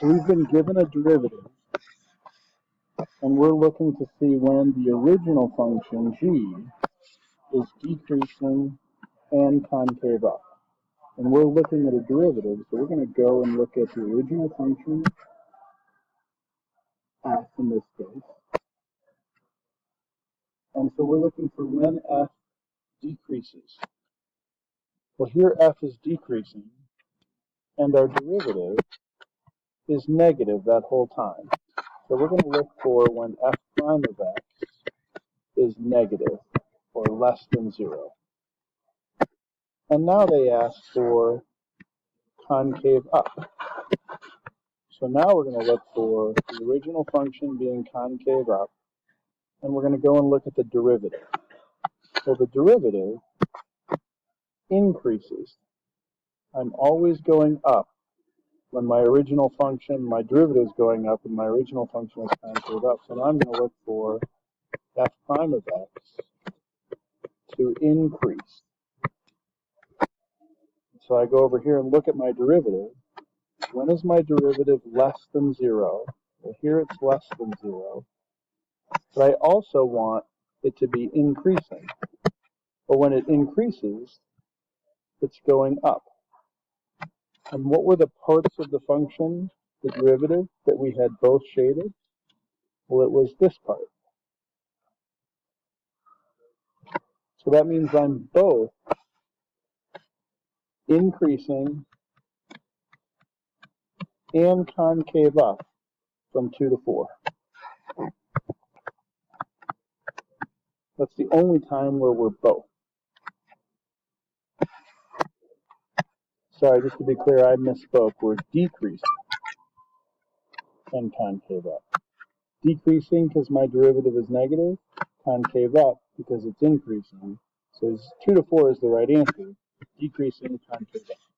We've been given a derivative, and we're looking to see when the original function g is decreasing and concave up. And we're looking at a derivative, so we're going to go and look at the original function, f in this case. And so we're looking for when f decreases. Well, here f is decreasing, and our derivative is negative that whole time. So we're going to look for when f prime of x is negative, or less than 0. And now they ask for concave up. So now we're going to look for the original function being concave up, and we're going to go and look at the derivative. So the derivative increases. I'm always going up when my original function, my derivative is going up, and my original function is concave up. So now I'm going to look for f prime of x to increase. So I go over here and look at my derivative. When is my derivative less than 0? Well, here it's less than 0. But I also want it to be increasing. But when it increases, it's going up. And what were the parts of the function, the derivative, that we had both shaded? Well, it was this part. So that means I'm both increasing and concave up from 2 to 4. That's the only time where we're both. Sorry, just to be clear, I misspoke. We're decreasing and concave up. Decreasing because my derivative is negative, concave up because it's increasing. So 2 to 4 is the right answer. Decreasing, concave up.